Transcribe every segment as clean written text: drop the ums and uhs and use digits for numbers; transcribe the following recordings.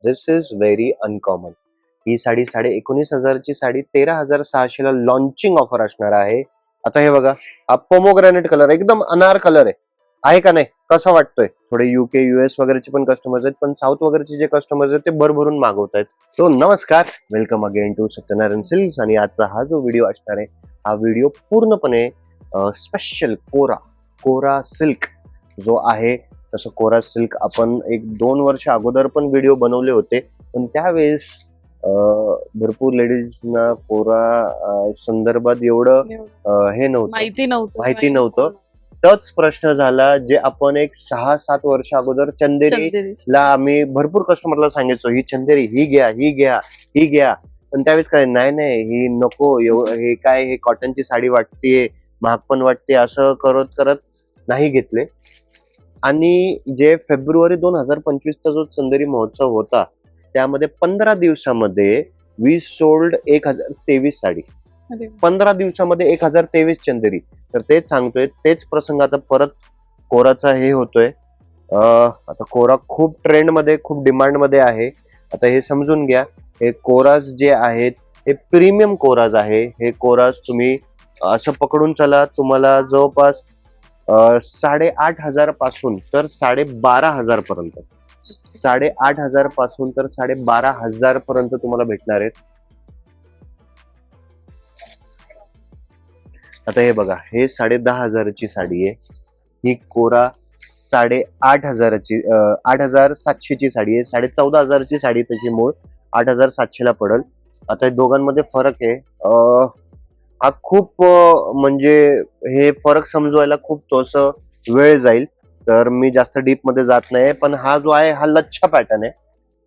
This is very uncommon. ही साडी 19,500ची साडी 13,600 ला लॉन्चिंग ऑफर असणार आहे. आता हे बघा, हा पोमोग्रॅनेट कलर एकदम अनार कलर आहे का नाही? कसं वाटतोय? थोडे UK US वगैरेचे पण कस्टमर्स आहेत, पण साऊथ वगैरेचे जे कस्टमर्स आहेत ते भरभरून मागवत आहेत. तो नमस्कार, welcome again to Satyanarayana Silks. आणि आजचा हा जो व्हिडिओ असणार आहे, हा व्हिडिओ पूर्णपणे स्पेशल कोरा सिल्क जो आहे, तसं कोरा सिल्क आपण 1-2 वर्ष अगोदर पण व्हिडिओ बनवले होते, पण त्यावेळेस भरपूर लेडीजना कोरा संदर्भात एवढं हे नव्हतं, माहिती नव्हतं. तोच प्रश्न झाला जे आपण एक 6-7 वर्ष अगोदर चंदेरीला आम्ही भरपूर कस्टमरला सांगायचो, ही चंदेरी ही घ्या. पण त्यावेळेस काय, नाही ही नको, हे काय, हे कॉटनची साडी वाटतेय, महाग पण वाटते, असं करत करत नाही घेतले. आणि जे फेब्रुवारी 2025चा जो चंदेरी महोत्सव होता, त्यामध्ये 15 दिवसामध्ये वी सोल्ड 1023 साडी. 15 दिवसामध्ये 1023 चंदेरी. तर तेच सांगतोय, तेच प्रसंग आता परत कोराचा हे होतोय. आता कोरा खूप ट्रेंड मध्ये, खूप डिमांड मध्ये आहे. आता हे समजून घ्या, हे कोराज जे आहेत हे प्रीमियम कोराज आहे. हे कोराज तुम्ही असं पकडून चला, तुम्हाला जवळपास 8,500 पासून तर 12,500 पर्यंत, 8,500 पासून तर 12,500 पर्यंत तुम्हाला भेटणार आहेत. आता हे बघा, हे 10,500ची साडी आहे. ही कोरा 8,500ची 8,700ची साडी आहे. 14,500ची साडी त्याची मूळ 8,700 ला पडेल. आता या दोघांमध्ये फरक आहे. हा खूप म्हणजे हे फरक समजवायला खूप तोसं वेळ जाईल, तर मी जास्त डीप मध्ये जात नाही. पण हा जो आहे, हा लच्छा पॅटर्न आहे.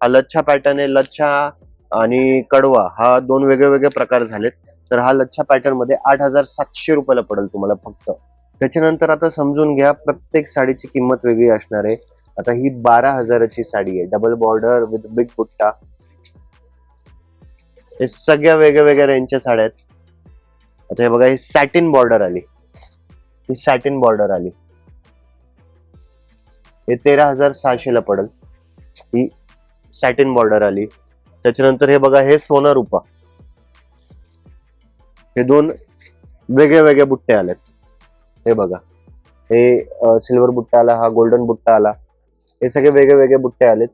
हा लच्छा पॅटर्न आहे. लच्छा आणि कडवा हा दोन वेगळे प्रकार झालेत. तर हा लच्छा पॅटर्न मध्ये 8,700 रुपयाला पडेल तुम्हाला फक्त. त्याच्यानंतर आता समजून घ्या, प्रत्येक साडीची किंमत वेगळी असणार आहे. आता ही 12,000ची साडी आहे, डबल बॉर्डर विथ बिग बुट्टा. हे सगळ्या वेगळ्या रेंजच्या साड्या आहेत. आता हे बघा, ही सॅटिन बॉर्डर आली, ही सॅटिन बॉर्डर आली. हे 13,600 ला पडेल. ही सॅटिन बॉर्डर आली. त्याच्यानंतर हे बघा, हे सोना रुपा. हे दोन वेगळे बुट्टे आलेत. हे बघा, हे सिल्वर बुट्टा आला, हा गोल्डन बुट्टा आला. हे सगळे वेगळे बुट्टे आलेत.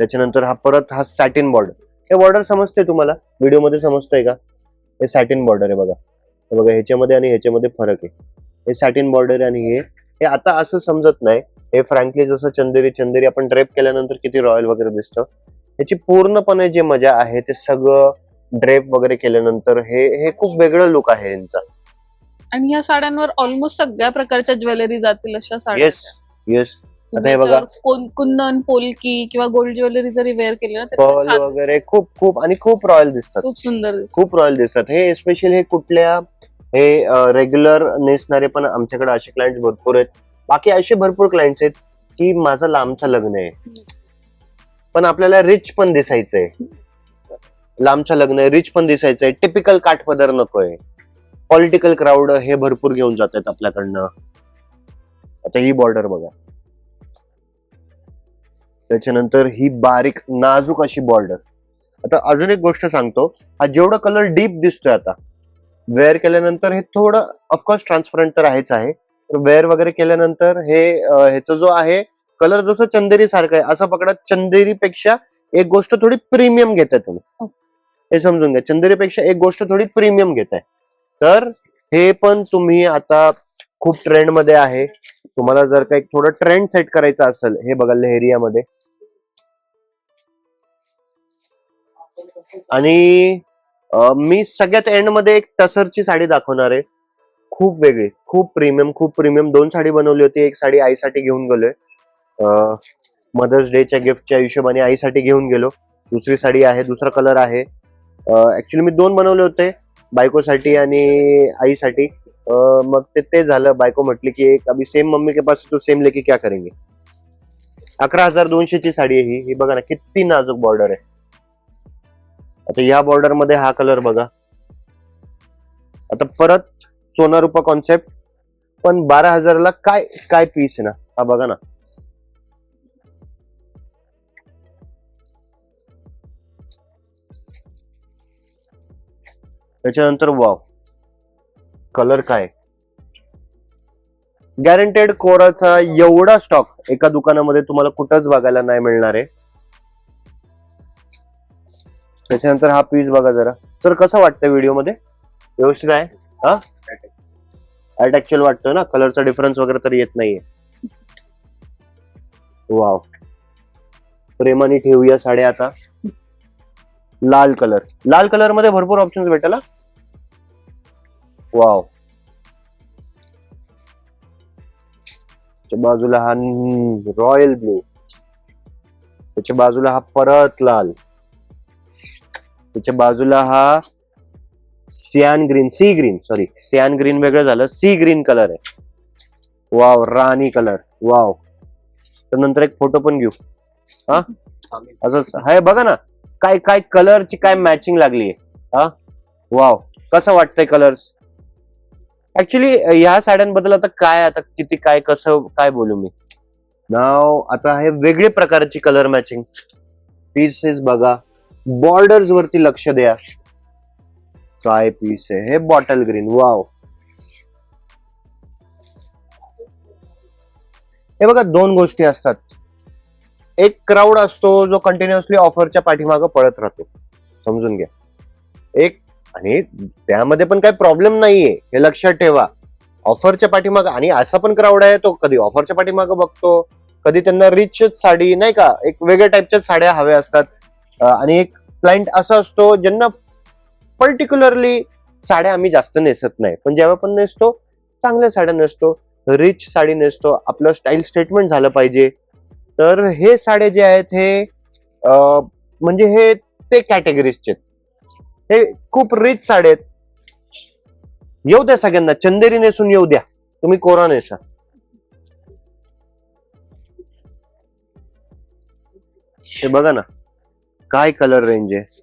त्याच्यानंतर हा परत हा सॅटिन बॉर्डर. हे बॉर्डर समजते तुम्हाला, व्हिडिओ मध्ये समजतंय का? हे सॅटिन बॉर्डर आहे बघा. हे बघा, ह्याच्यामध्ये आणि ह्याच्यामध्ये फरक आहे. हे सॅटिन बॉर्डर आणि हे आता असं समजत नाही. हे फ्रँकली जसं चंदेरी आपण ड्रेप केल्यानंतर किती रॉयल वगैरे दिसतं, ह्याची पूर्णपणे जे मजा आहे ते सगळं ड्रेप वगैरे केल्यानंतर हे खूप वेगळं लुक आहे यांचा. आणि या साड्यांवर ऑलमोस्ट सगळ्या प्रकारच्या ज्वेलरी जातील अशा साड्या. येस. आता हे बघा, कुंदन, पोलकी किंवा गोल्ड ज्वेलरी जरी वेअर केली ना, पर्ल वगैरे खूप रॉयल दिसतात, खूप सुंदर खूप रॉयल दिसतात. हे स्पेशली हे कुठल्या, हे रेग्युलर नेसणारे पण आमच्याकडे असे क्लायंट्स भरपूर आहेत. बाकी असे भरपूर क्लायंट्स आहेत की माझं लांबचं लग्न आहे, पण आपल्याला रिच पण दिसायचंय. लांबचं लग्न आहे, रिच पण दिसायचंय, टिपिकल काठपदर नकोय. पॉलिटिकल क्राऊड हे भरपूर घेऊन जातात आपल्याकडनं. आता ही बॉर्डर बघा. त्याच्यानंतर ही बारीक नाजूक अशी बॉर्डर. आता अजून एक गोष्ट सांगतो, हा जेवढा कलर डीप दिसतोय आता वेअर केल्यानंतर, हे थोडं ऑफकोर्स ट्रान्सपरंट तर आहेच आहे. वेअर वगैरे केल्यानंतर ह्याचा जो आहे कलर जसं चंदेरी सारखं आहे असं पकडा. चंदेरीपेक्षा एक गोष्ट थोडी प्रीमियम घेताय तुम्ही, हे समजून घ्या. चंदेरीपेक्षा एक गोष्ट थोडी प्रीमियम घेताय. तर हे पण तुम्ही आता खूप ट्रेंड मध्ये आहे. तुम्हाला जर काही थोडं ट्रेंड सेट करायचं असेल, हे बघा लेहरियामध्ये. आणि मी सगळ्यात एंड मध्ये एक टसरची साडी दाखवणार आहे, खूप वेगळी, खूप प्रीमियम. 2 साडी बनवली होती. एक साडी आईसाठी घेऊन गेलोय, मदर्स डेच्या गिफ्टच्या हिशोबाने आईसाठी घेऊन गेलो. दुसरी साडी आहे, दुसरा कलर आहे. ऍक्च्युली मी 2 बनवले होते, बायकोसाठी आणि आईसाठी. मग ते झालं. बायको म्हटली की एक अभी सेम मम्मी के पास तो सेम लेके क्या करेंगे. 11,200ची साडी आहे ही बघा ना, किती नाजूक बॉर्डर आहे. आता या बॉर्डर मध्ये हा कलर बघा. आता परत सोना रुपा कॉन्सेप्ट, पण 12,000ला काय पीस आहे ना, हा बघा ना. त्याच्यानंतर वाव, कलर काय, गॅरंटेड कोराचा एवढा स्टॉक एका दुकानामध्ये तुम्हाला कुठंच बघायला नाही मिळणार आहे. त्याच्यानंतर हा पीस बघा जरा. सर कसं वाटतंय व्हिडिओ मध्ये? व्यवस्थित आहे? हा, ऍट ऍक्च्युअल वाटतोय ना, कलरचा डिफरन्स वगैरे तर येत नाहीये. वाव, प्रेमाने ठेवूया साड्या आता. लाल कलर, लाल कलर मध्ये भरपूर ऑप्शन्स भेटेल. वाव, बाजूला हा रॉयल ब्लू, त्याच्या बाजूला हा परत लाल, त्याच्या बाजूला हा सियान ग्रीन, सी ग्रीन, सॉरी सियान ग्रीन वेगळं झालं, सी ग्रीन कलर आहे. वाव, राणी कलर. वाव, तर नंतर एक फोटो पण घेऊ. हा, असंच आहे बघा ना, काय काय कलरची काय मॅचिंग लागली आहे. हा, वाव, कसं वाटतंय कलर्स? ऍक्च्युली ह्या साड्यांबद्दल आता काय, आता किती काय कसं काय बोलू मी. नाव आता आहे वेगळे प्रकारची कलर मॅचिंग पीसेस बघा. बॉर्डर्स वरती लक्ष द्या. काय पीस आहे हे, बॉटल ग्रीन. वाव, हे बघा दोन गोष्टी असतात. एक क्राऊड असतो जो कंटिन्युअसली ऑफरच्या पाठीमागं पळत राहतो, समजून घ्या. एक, आणि त्यामध्ये पण काही प्रॉब्लेम नाहीये, हे लक्षात ठेवा. ऑफरच्या पाठीमागं, आणि असा पण क्राऊड आहे तो कधी ऑफरच्या पाठीमागं बघतो, कधी त्यांना रिचच साडी नाही का, एक वेगळ्या टाईपच्या साड्या हव्या असतात. आणि एक क्लायंट असा असतो ज्यांना पर्टिक्युलरली साड्या आम्ही जास्त नेसत नाही, पण जेव्हा पण नेसतो चांगल्या साड्या नेसतो, रिच साडी नेसतो, आपलं स्टाईल स्टेटमेंट झालं पाहिजे. तर हे साडे जे आहेत हे म्हणजे हे ते कॅटेगरीजचे, हे खूप रिच साडे आहेत. येऊ द्या सगळ्यांना, चंदेरी नेसून येऊ द्या, तुम्ही कोरा नेसा. हे बघा ना, काय कलर रेंज आहे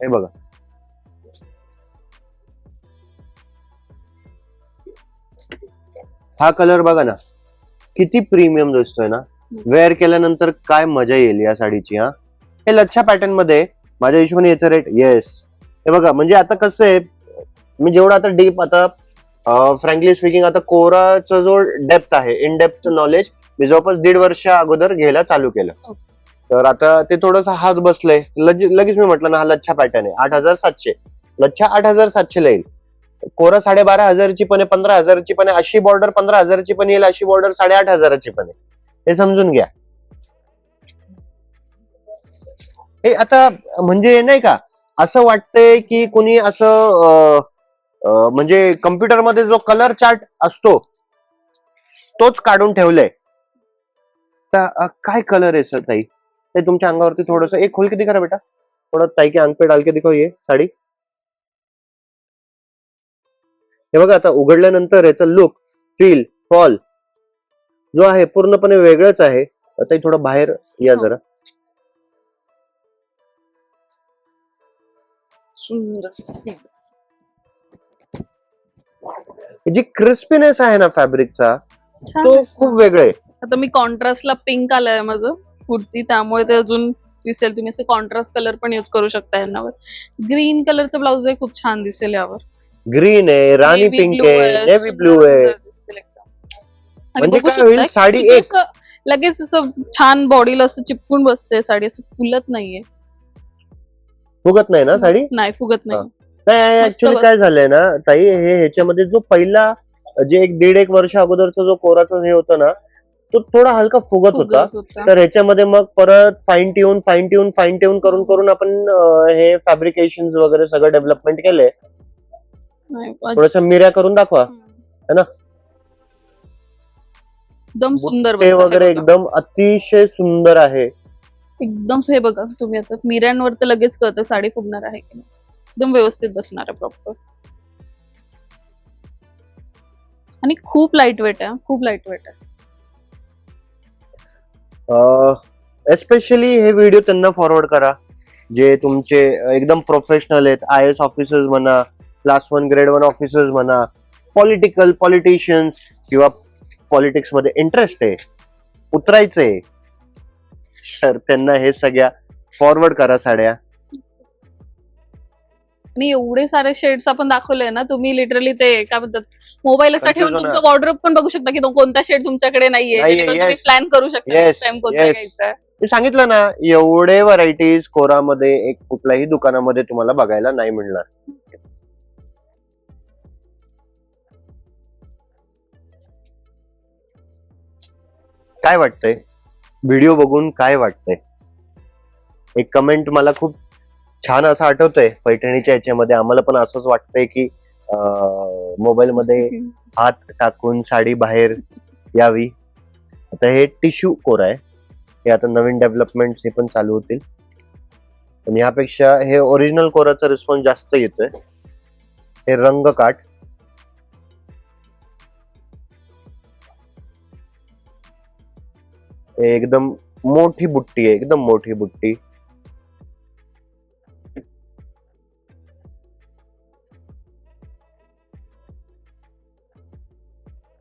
हे बघा. हा कलर बघा ना, किती प्रीमियम दिसतोय ना. वेअर केल्यानंतर काय मजा येईल या साडीची. हा, हे लच्छा पॅटर्न मध्ये माझ्या हिशोबाने याचा रेट, येस, हे बघा. म्हणजे आता कसं आहे, मी जेवढा आता डीप, आता फ्रँकली स्पीकिंग, आता कोराचा जो डेप्थ आहे, इन डेप्थ नॉलेज मी जवळपास 1.5 वर्ष अगोदर घ्यायला चालू केलं. तर आता ते थोडस हात बसलंय, लगेच मी म्हटलं ना, हा लच्छा पॅटर्न आहे, 8,700, लच्छा 8,700 ला येईल. कोरा 12,500ची पण आहे, 15,000ची पण आहे, अशी बॉर्डर 15,000ची पण येईल, अशी बॉर्डर 8,500ची पण आहे. हे समजून घ्या. हे आता म्हणजे नाही का, असं वाटतंय की कुणी असं म्हणजे कम्प्युटरमध्ये जो कलर चार्ट असतो तोच काढून ठेवलाय. तर काय कलर आहे सर ताई, ते तुमच्या अंगावरती थोडस एक खोल किती करा बेटा, थोडं ताई के अंग पे डाल के दिखाओ ये साडी. हे बघा, आता उघडल्यानंतर याचा लुक, फील, फॉल जो आहे पूर्णपणे वेगळंच आहे. आता थोडं बाहेर या जरा. सुंदर, जी क्रिस्पीनेस आहे ना फॅब्रिकचा, छान तो दिसतं. खूप वेगळा आहे. आता मी कॉन्ट्रास्टला पिंक आलाय माझं कुर्ती, त्यामुळे ते अजून दिसेल. तुम्ही असे कॉन्ट्रास्ट कलर पण यूज करू शकता यांनावर. ग्रीन कलरचं ब्लाउज आहे, खूप छान दिसेल यावर. ग्रीन आहे, राणी Navy पिंक blue आहे, नेव्ही सुंदर ब्लू आहे. सुंदर दिसेल एकदम. आणि म्हणजे बघू काय होईल, शकता साडी किती एक असं लगेच असं छान बॉडीला असं चिपकून बसते साडी, असं फुलत नाहीये. फुगत नाही ना साडी? नाही फुगत नाही. नाही, मस्त ऍक्च्युली काय झालंय ना ताई, हे ह्याच्यामध्ये जो पहिला जे 1.5-1 वर्ष अगोदरचा जो कोराचा हे होता ना, तो थोडा हलका फुगत होता. फुगत होता. तर ह्याच्यामध्ये मग परत फाईन ट्यून करून करून आपण हे फॅब्रिकेशन वगैरे सगळं डेव्हलपमेंट केले. नाही, थोडस मिऱ्या करून दाखवा, है ना. एकदम सुंदर ते बसतं हे वगैरे बघा. एकदम अतिशय सुंदर आहे. एकदम हे बघा, तुम्ही आता मिऱ्यांवर तर लगेच कळतं साडी फुगणार आहे की नाही. एकदम व्यवस्थित बसणार आहे प्रॉपर. आणि खूप लाईट वेट आहे, खूप लाईट वेट आहे. एस्पेशली हे व्हिडिओ त्यांना फॉरवर्ड करा जे तुमचे एकदम प्रोफेशनल आहेत. IAS ऑफिसर्स म्हणा, क्लास 1 ग्रेड 1 ऑफिसर्स म्हणा, पॉलिटिशियन्स किंवा पॉलिटिक्स मध्ये इंटरेस्ट आहे, उतरायचंय, तर त्यांना हे सगळ्या फॉरवर्ड करा साड्या. आणि एवढे सारे शेड्स आपण दाखवले ना, तुम्ही लिटरली ते काय म्हणतात मोबाईल असा ठेवून Confusion तुमचं वॉर्डरोब पण बघू शकता की कोणता शेड तुमच्याकडे नाहीये, नाहीये, जेणेकरून तुम्ही yes. प्लॅन करू शकता Yes, नेक्स्ट टाइम कोणता yes. घ्यायचा आहे. मी सांगितलं ना, एवढे व्हरायटीज कोरामध्ये एक कुठल्याही दुकानामध्ये तुम्हाला बघायला नाही मिळणार. काय वाटतंय व्हिडिओ बघून, काय वाटतंय? एक कमेंट मला खूप छान असं आठवतंय, पैठणीच्या याच्यामध्ये आम्हाला पण असंच वाटतंय की मोबाईल मध्ये हात टाकून साडी बाहेर यावी. आता हे टिश्यू कोरा आहे, हे आता नवीन डेव्हलपमेंट हे पण चालू होतील, पण यापेक्षा हे ओरिजिनल कोराचा रिस्पॉन्स जास्त येतोय. हे रंग काठ, हे एकदम मोठी बुट्टी आहे, एकदम मोठी बुट्टी.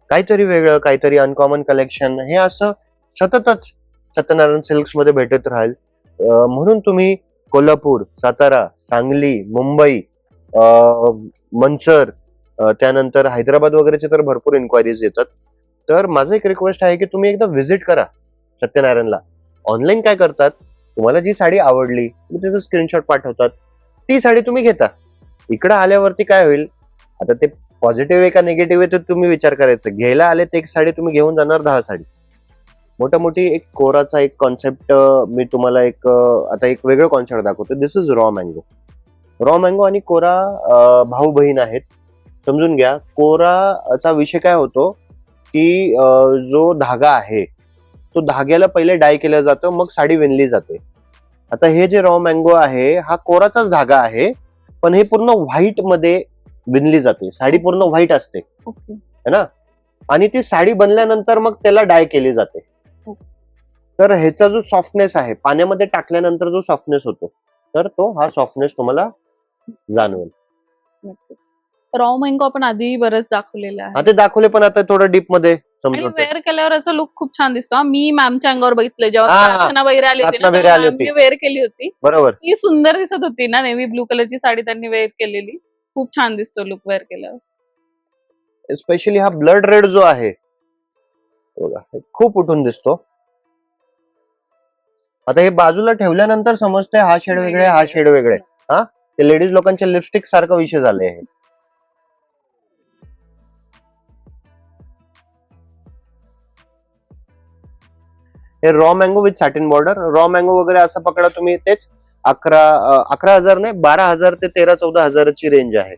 काहीतरी वेगळं, काहीतरी अनकॉमन कलेक्शन, हे असं सततच सत्यनारायण सिल्क्स मध्ये भेटत राहील. म्हणून तुम्ही कोल्हापूर, सातारा, सांगली, मुंबई, मनसर, त्यानंतर हैदराबाद वगैरेचे तर भरपूर इन्क्वायरीज येतात. तर माझं एक रिक्वेस्ट आहे की तुम्ही एकदा व्हिजिट करा सत्यनारायणला. ऑनलाईन काय करतात, तुम्हाला जी साडी आवडली तुम्ही त्याचं स्क्रीनशॉट पाठवतात, ती साडी तुम्ही घेता. इकडे आल्यावरती काय होईल, आता ते पॉझिटिव्ह आहे का निगेटिव्ह आहे तर तुम्ही विचार करायचं. घ्यायला आले तर एक साडी तुम्ही घेऊन जाणार 10 साडी. मोठी एक कोराचा एक कॉन्सेप्ट मी तुम्हाला आता एक वेगळं कॉन्सेप्ट दाखवतो. This is raw mango. Raw mango आणि कोरा भाऊ बहीण आहेत, समजून घ्या. कोराचा विषय काय होतो की जो धागा आहे तो धाग्याला पहिले डाय केलं जातं, मग साडी विणली जाते. आता हे जे रॉ मँगो आहे हा कोराचाच धागा आहे, पण हे पूर्ण व्हाईट मध्ये विणली जाते. साडी पूर्ण व्हाईट असते ओके. है ना, आणि ती साडी बनल्यानंतर मग त्याला डाय केली जाते. तर ह्याचा जो सॉफ्टनेस आहे, पाण्यामध्ये टाकल्यानंतर जो सॉफ्टनेस होतो, तर तो हा सॉफ्टनेस तुम्हाला जाणवेल. नक्कीच. रॉ मँगो आपण आधी बरंच दाखवलेलं आहे आता दाखवले, पण आता थोडं डीप मध्ये आणि समजतो. वेअर केल्यावर याचा लुक खूप छान दिसतो. मी मॅमच्या अंगावर बघितलं जेव्हा हा, प्रार्थना वगैरे आली होती प्रार्थना ना, वगैरे आली तेव्हा होती. मॅमने वेअर केली होती. बरोबर. ती सुंदर दिसत होती ना, नेव्ही ब्लू कलरची साडी त्यांनी वेअर केलेली. खूप छान दिसतो लुक वेअर केल्यावर. स्पेशली हा ब्लड रेड जो आहे बघा, हे खूप उठून दिसतो. आता हे बाजूला ठेवल्यानंतर समजतंय हा शेड वेगळे, हा शेड वेगळे. हा, ते लेडीज लोकांच्या लिपस्टिक सारखा विषय झाले आहे. हे raw mango with satin border. Raw mango वगैरे असं पकडा तुम्ही, तेच 11,000 नाही, 12,000 ते 13-14,000 ची रेंज आहे.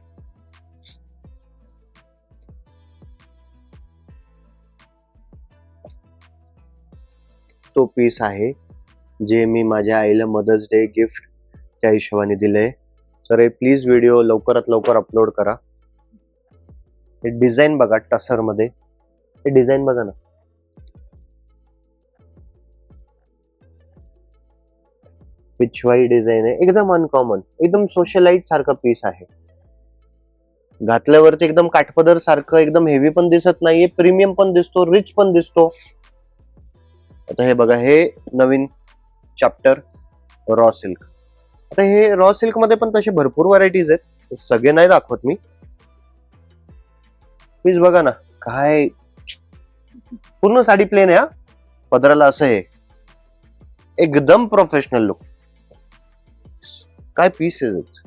तो पीस आहे जे मी माझ्या आईला मदर्स डे गिफ्ट च्या हिशोबाने दिलंय. तर हे प्लीज व्हिडिओ लवकरात लवकर अपलोड करा. हे डिझाईन बघा टसर मध्ये, हे डिझाईन बघा ना. पिछवाई डिझाईन आहे, एकदम अनकॉमन, एकदम सोशलाइट सारखा पीस आहे. घातल्यावरती एकदम काठपदर सारखं, एकदम हेवी पण दिसत नाहीये, प्रीमियम पण दिसतो, रिच पण दिसतो. आता हे बघा, हे नवीन चॅप्टर रॉ सिल्क. आता हे रॉ सिल्क मध्ये पण तसे भरपूर व्हरायटीज आहेत, सगळे नाही दाखवत मी. प्लीज बघा ना, काय पूर्ण साडी प्लेन आहे. पदराला असं आहे, एकदम प्रोफेशनल लुक. काय पीसेस आहेत.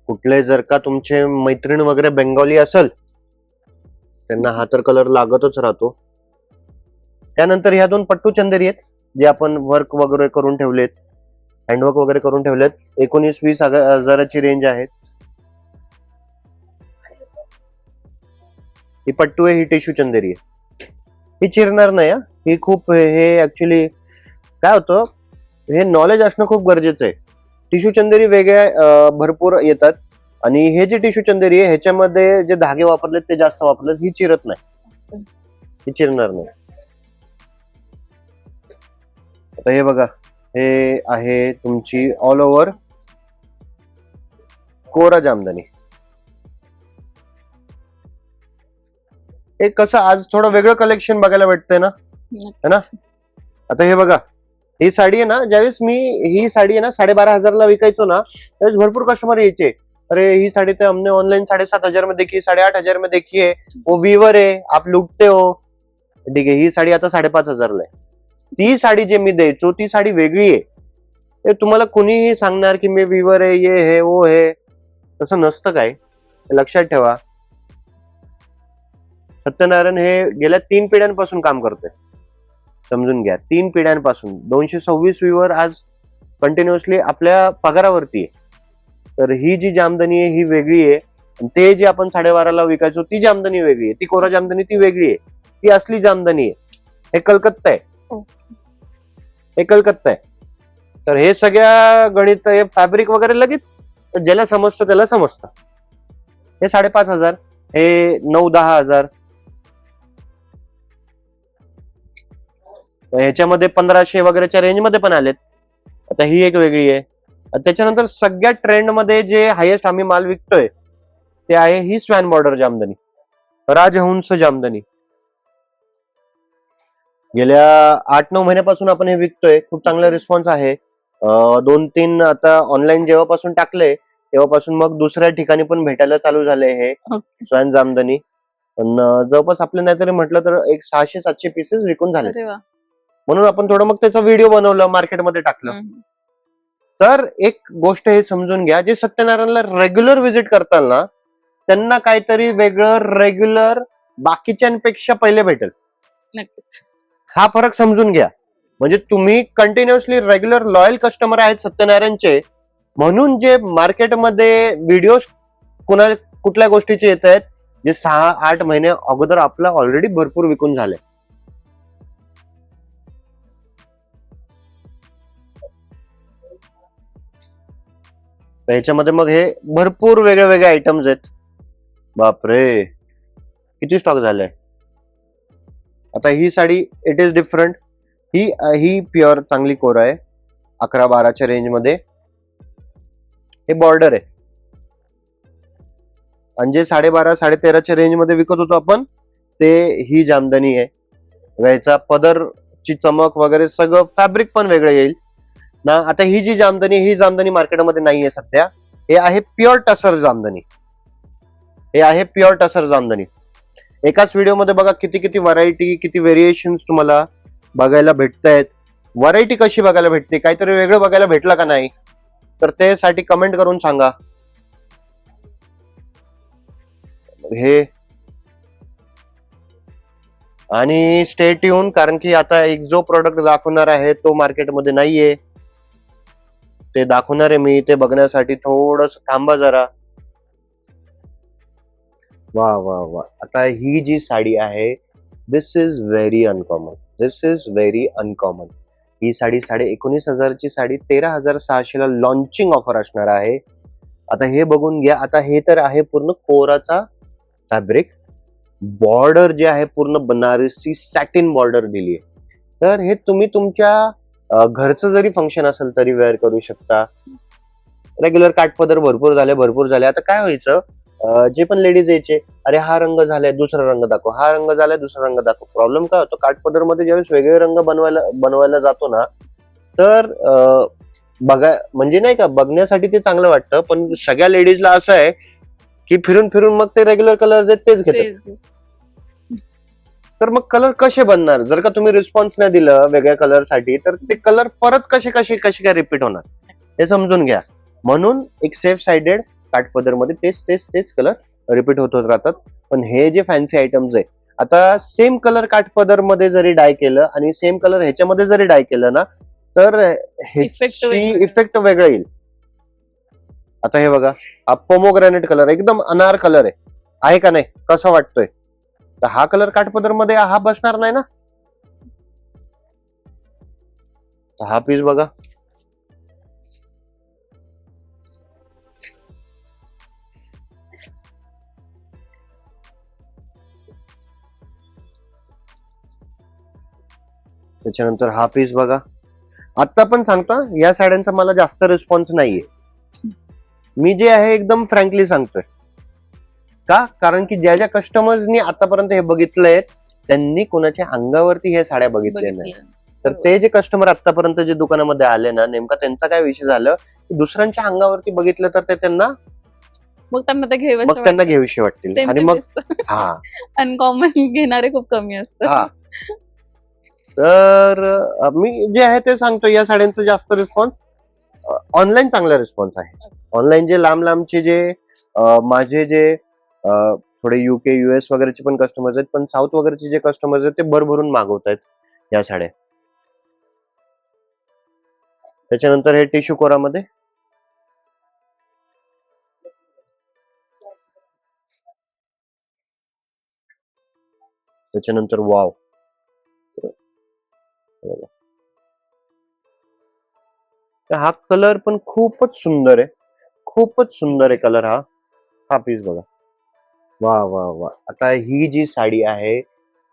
कुठले जर का तुमचे मैत्रीण वगैरे बेंगॉली असेल, त्यांना हा तर कलर लागतच राहतो. त्यानंतर ह्या 2 पट्टू चंदेरी आहेत, जे आपण वर्क वगैरे करून ठेवलेत, हँडवर्क वगैरे करून ठेवलेत. 19-20 हजाराची रेंज आहे. ही पट्टू आहे, ही टिश्यू चंदेरी आहे. ही चिरणार नाही. ही खूप, हे ऍक्च्युली काय होतं, हे नॉलेज असणं खूप गरजेचं आहे. टिश्यू चंदेरी वेगळ्या भरपूर येतात, आणि हे जे टिश्यू चंदेरी आहे ह्याच्यामध्ये जे धागे वापरलेत ते जास्त वापरलेत. ही चिरत नाही, ही चिरणार नाही. आता हे बघा, हे आहे तुमची ऑल ओव्हर कोरा जामदानी. हे कसं आज थोडं वेगळं कलेक्शन बघायला भेटतंय ना, है ना. आता हे बघा, ही साडी आहे ना, ज्यावेळेस मी ही साडी आहे ना 12,500ला विकायचो ना, त्यावेळेस भरपूर कस्टमर यायचे, अरे ही साड़ी तो हमने ऑनलाइन 7,500 में देखी, 8,500 में देखी है, वो वीवर है, आप लुटते हो. ठीक आहे, ही साडी आता 5,500ला आहे. ती साडी जे मी द्यायचो ती साडी वेगळी आहे. हे तुम्हाला कुणीही सांगणार की मी वीवर आहे, ये है वो है, तसं नसतं काय, लक्षात ठेवा. सत्यनारायण हे गेल्या 3 पिढ्यांपासून काम करतोय, समजून घ्या. 3 पिढ्यांपासून 226 वीवर आज कंटिन्युअसली आपल्या पगारावरती आहे. तर ही जी जामदानी आहे ही वेगळी आहे. ते जे आपण 12,500ला विकायचो ती जामदानी वेगळी आहे, ती कोरा जामदानी ती वेगळी आहे, ती असली जामदानी आहे. हे कलकत्ता आहे, हे कलकत्ता आहे. तर हे सगळ्या गणित, हे फॅब्रिक वगैरे लगेच ज्याला समजतं त्याला समजतं. हे 5,500, हे 9-10,000, ह्याच्यामध्ये 1,500 वगैरेच्या रेंजमध्ये पण आलेत. आता ही एक वेगळी आहे. त्याच्यानंतर सगळ्या ट्रेंड मध्ये जे हायेस्ट आम्ही माल विकतोय ते आहे ही स्वॅन बॉर्डर जामदानी, राजहंस जामदानी. गेल्या 8-9 महिन्यापासून आपण हे विकतोय, खूप चांगला रिस्पॉन्स आहे. 2-3 आता ऑनलाईन जेव्हापासून टाकले तेव्हापासून मग दुसऱ्या ठिकाणी पण भेटायला चालू झाले हे स्वॅन जामदानी. पण जवळपास आपलं नाहीतरी म्हटलं तर एक 600-700 पीसेस विकून झाले. म्हणून आपण थोडं मग त्याचा व्हिडिओ बनवला, मार्केटमध्ये टाकलं. तर एक गोष्ट हे समजून घ्या, जे सत्यनारायणला रेग्युलर व्हिजिट करताल ना त्यांना काहीतरी वेगळं रेग्युलर बाकीच्यांपेक्षा पहिले भेटेल. नक्कीच हा फरक समजून घ्या. म्हणजे तुम्ही कंटिन्युअसली रेग्युलर लॉयल कस्टमर आहेत सत्यनारायणचे, म्हणून जे मार्केटमध्ये व्हिडिओ कुठल्या गोष्टीचे येत आहेत जे 6-8 महिने अगोदर आपला ऑलरेडी भरपूर विकून झाले. ह्याच्यामध्ये मग हे भरपूर वेगळे वेगळे आयटम्स आहेत. बापरे, किती स्टॉक झालाय. आता ही साडी इट इज डिफरंट. ही प्युअर चांगली कोरा आहे, 11-12च्या रेंज मध्ये. हे बॉर्डर आहे. आणि जे 12,500-13,000च्या रेंज मध्ये विकत होतो आपण ते ही जामदानी आहे. याचा पदरची चमक वगैरे सगळं फॅब्रिक पण वेगळं येईल ना. आता ही जी जामदानी, ही जामदानी मार्केटमध्ये नाहीये सध्या. हे आहे प्युअर टसर जामदानी, हे आहे प्युअर टसर जामदानी. एकाच व्हिडिओमध्ये बघा किती किती व्हरायटी, किती व्हेरिएशन्स तुम्हाला बघायला भेटतायत. व्हरायटी कशी बघायला भेटते, काहीतरी वेगळं बघायला भेटलं का नाही, तर त्यासाठी कमेंट करून सांगा. हे आणि स्टे ट्यून, कारण की आता एक जो प्रोडक्ट दाखवणार आहे तो मार्केटमध्ये नाहीये, ते दाखवणार आहे मी. ते बघण्यासाठी थोडस थांबा जरा. वा वा वा. आता ही जी साडी आहे this is very uncommon, this is very uncommon. ही साडी 19,500ची साडी 13,600ला लॉन्चिंग ऑफर असणार आहे. आता हे बघून घ्या. आता हे तर आहे पूर्ण कोराचा फॅब्रिक. बॉर्डर जे आहे पूर्ण बनारसी सॅटिन बॉर्डर दिली आहे. तर हे तुम्ही तुमच्या घरचं जरी फंक्शन असेल तरी वेअर करू शकता. रेग्युलर काठपदर भरपूर झाले. आता काय व्हायचं, जे पण लेडीज यायचे, अरे हा रंग झालाय दुसरा रंग दाखव, हा रंग झालाय दुसरा रंग दाखव. प्रॉब्लेम काय होतो, काठपदर मध्ये ज्यावेळेस वेगळे रंग बनवायला जातो ना, तर बघा म्हणजे नाही का, बघण्यासाठी ते चांगलं वाटतं, पण सगळ्या लेडीजला असं आहे की फिरून फिरून मग ते रेग्युलर कलर आहेत तेच घेतात. तर मग कलर कसे बनणार जर का तुम्ही रिस्पॉन्स नाही दिलं वेगळ्या कलर साठी, तर ते कलर परत कसे काय रिपीट होणार हे समजून घ्या. म्हणून एक सेफ साइडेड काठपदर मध्ये तेच कलर रिपीट होत राहतात. पण हे जे फॅन्सी आयटम्स आहे, आता सेम कलर काठपदर मध्ये जरी डाय केलं आणि सेम कलर ह्याच्यामध्ये जरी डाय केलं ना, तर इफेक्ट वेगळा येईल. आता हे बघा, हा पोमोग्रॅनेट कलर एकदम अनार कलर आहे का नाही, कसा वाटतोय. तर हा कलर काठपदर मध्ये हा बसणार नाही ना. हा पीस बघा, त्याच्यानंतर हा पीस बघा. आता पण सांगतो हा, या साड्यांचा मला जास्त रिस्पॉन्स नाहीये. मी जे आहे एकदम फ्रँकली सांगतोय. का? कारण की ज्या ज्या कस्टमर्सनी आतापर्यंत हे बघितलंय त्यांनी कोणाच्या अंगावरती हे साड्या बघितल्या नाही. तर ते जे कस्टमर आतापर्यंत जे दुकानामध्ये आले ना, नेमका त्यांचा काय विषय झालं की दुसऱ्यांच्या अंगावरती बघितलं तर ते त्यांना मग त्यांना ते घेऊ मग त्यांना घेऊशी वाटतील आणि मग हा अनकॉमन घेणारे खूप कमी हा असतात. तर मी जे आहे ते सांगतो, या साड्यांचा जास्त रिस्पॉन्स ऑनलाईन चांगला रिस्पॉन्स आहे. ऑनलाईन जे लांब लांबचे जे माझे जे थोडे युके युएस वगैरेचे पण कस्टमर्स आहेत, पण साऊथ वगैरेचे जे कस्टमर्स आहेत ते भरभरून मागवत आहेत या साड्या. त्याच्यानंतर हे टिश्यू कोरामध्ये त्याच्यानंतर वाव, हा कलर पण खूपच सुंदर आहे, खूपच सुंदर आहे कलर हा. हा पीस बघा, वा वा वा. आता ही जी साडी आहे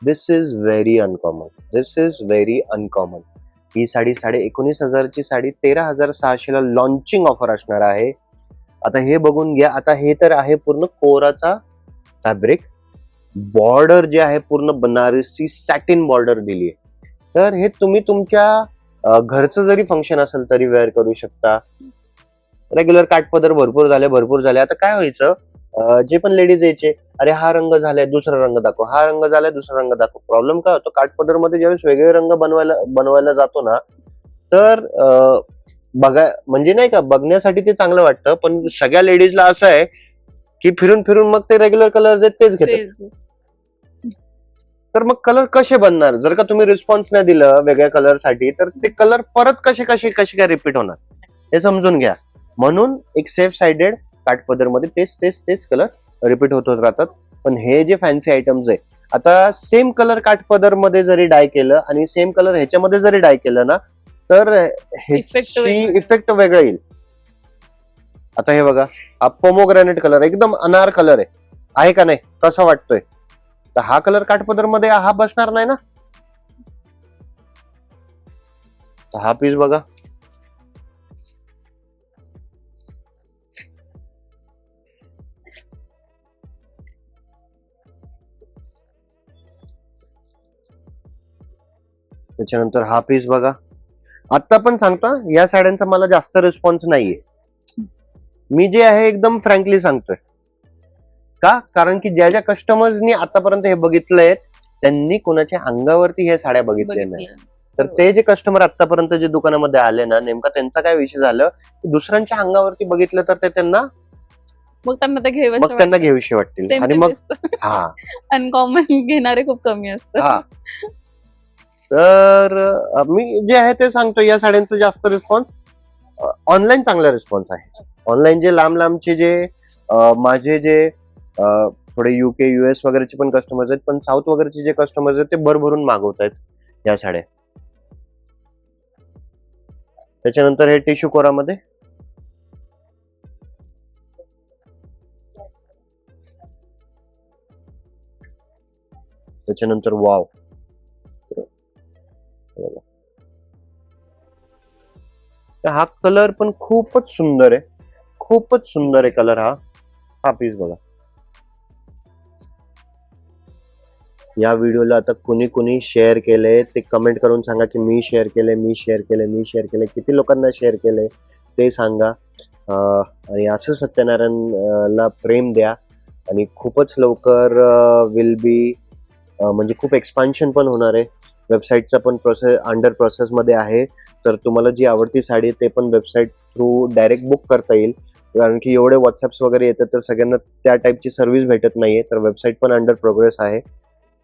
this is very uncommon, this is very uncommon. ही साडी 19,500ची साडी 13,600ला लॉन्चिंग ऑफर असणार आहे. आता हे बघून घ्या. आता हे तर आहे पूर्ण कोराचा फॅब्रिक, बॉर्डर जे आहे पूर्ण बनारसी सॅटिन बॉर्डर दिली आहे. तर हे तुम्ही तुमच्या घरचं जरी फंक्शन असेल तरी वेअर करू शकता. रेग्युलर काठपदर भरपूर झाले. आता काय व्हायचं, जे पण लेडीज यायचे, अरे हा रंग झालाय दुसरा रंग दाखव, हा रंग झालाय दुसरा रंग दाखव. प्रॉब्लेम काय होतो, काठपदर मध्ये ज्यावेळेस वेगळे रंग बनवायला जातो ना, तर बघा म्हणजे नाही का, बघण्यासाठी ते चांगलं वाटतं, पण सगळ्या लेडीजला असं आहे की फिरून फिरून मग ते रेग्युलर कलर आहेत तेच घेतात. तर मग कलर कसे बनणार जर का तुम्ही रिस्पॉन्स नाही दिलं वेगळ्या कलर साठी, तर ते कलर परत कसे काय रिपीट होणार हे समजून घ्या. म्हणून एक सेफ साइडेड काठपदर मध्ये तेच कलर रिपीट होत राहतात. पण हे जे फॅन्सी आयटम्स आहे, आता सेम कलर काठपदर मध्ये जरी डाय केलं आणि सेम कलर ह्याच्यामध्ये जरी डाय केलं ना, तर ह्याची इफेक्ट वेगळा येईल. आता हे बघा, हा पोमोग्रॅनेट कलर एकदम अनार कलर आहे का नाही, कसा वाटतोय? तर हा कलर काठपदर मध्ये हा बसणार नाही ना. तर हा पीस बघा, त्याच्यानंतर हा पीस बघा. आता पण सांगतो या साड्यांचा मला जास्त रिस्पॉन्स नाहीये. मी जे आहे एकदम फ्रँकली सांगतोय. का? कारण की ज्या ज्या कस्टमर्सनी आतापर्यंत हे बघितलंय त्यांनी कोणाच्या अंगावरती हे साड्या बघितल्या नाही. तर ते जे कस्टमर आतापर्यंत जे दुकानामध्ये आले ना, नेमका त्यांचा काय विषय झालं की दुसऱ्यांच्या अंगावरती बघितलं तर ते त्यांना घेऊशी वाटतील आणि मग हा अनकॉमन घेणारे खूप कमी असतात. तर मी जे आहे ते सांगतो, या साड्यांचा जास्त रिस्पॉन्स ऑनलाईन चांगला रिस्पॉन्स आहे. ऑनलाईन जे लांब लांबचे जे माझे जे थोडे युके युएस वगैरेचे पण कस्टमर्स आहेत, पण साऊथ वगैरेचे जे कस्टमर्स आहेत ते भरभरून मागवत आहेत या साड्या. त्याच्यानंतर हे टिश्यू कोरामध्ये त्याच्यानंतर वाव, हा कलर पण खूपच सुंदर आहे, खूपच सुंदर आहे कलर हा. हा पीस बघा. या व्हिडिओला आता कुणी शेअर केलंय ते कमेंट करून सांगा की मी शेअर केलंय. किती लोकांना शेअर केलंय ते सांगा. आणि असं सत्यनारायणला प्रेम द्या. आणि खूपच लवकर विल बी म्हणजे खूप एक्सपान्शन पण होणार आहे. वेबसाईटचा पण अंडर प्रोसेस मध्ये आहे. तर तुम्हाला जी आवडती साडी ते पण वेबसाईट थ्रू डायरेक्ट बुक करता येईल. कारण की एवढे व्हॉट्सअप्स वगैरे येतात तर सगळ्यांना त्या टाईपची सर्व्हिस भेटत नाहीये. तर वेबसाईट पण अंडर प्रोग्रेस आहे.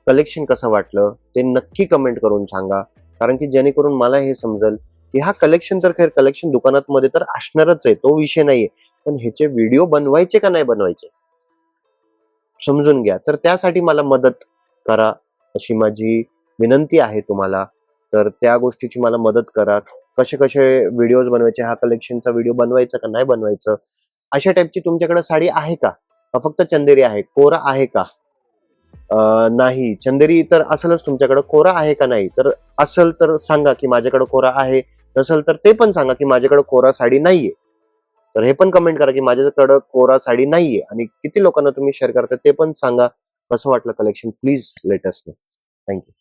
कलेक्शन कसं वाटलं ते नक्की कमेंट करून सांगा. कारण की जेणेकरून मला हे समजेल की हा कलेक्शन तर खैर कलेक्शन दुकानात मध्ये तर असणारच आहे, तो विषय नाहीये. पण ह्याचे व्हिडिओ बनवायचे का नाही बनवायचे समजून घ्या. तर त्यासाठी मला मदत करा अशी माझी विनंती आहे तुम्हाला. तर त्या गोष्टीची मला मदत करा. कसे व्हिडिओज बनवायचे, हा कलेक्शनचा व्हिडिओ बनवायचा का नाही बनवायचं, अशा टाईपची तुमच्याकडे साडी आहे का, फक्त चंदेरी आहे, कोरा आहे का नाही, चंदेरी तर असेलच तुमच्याकडे, कोरा आहे का नाही, तर असेल तर सांगा की माझ्याकडे कोरा आहे नसेल तर ते पण सांगा की माझ्याकडे कोरा साडी नाहीये. तर हे पण कमेंट करा की माझ्याकडे कोरा साडी नाहीये आणि किती लोकांना तुम्ही शेअर करता ते पण सांगा. कसं वाटलं collection please let us know. Thank you.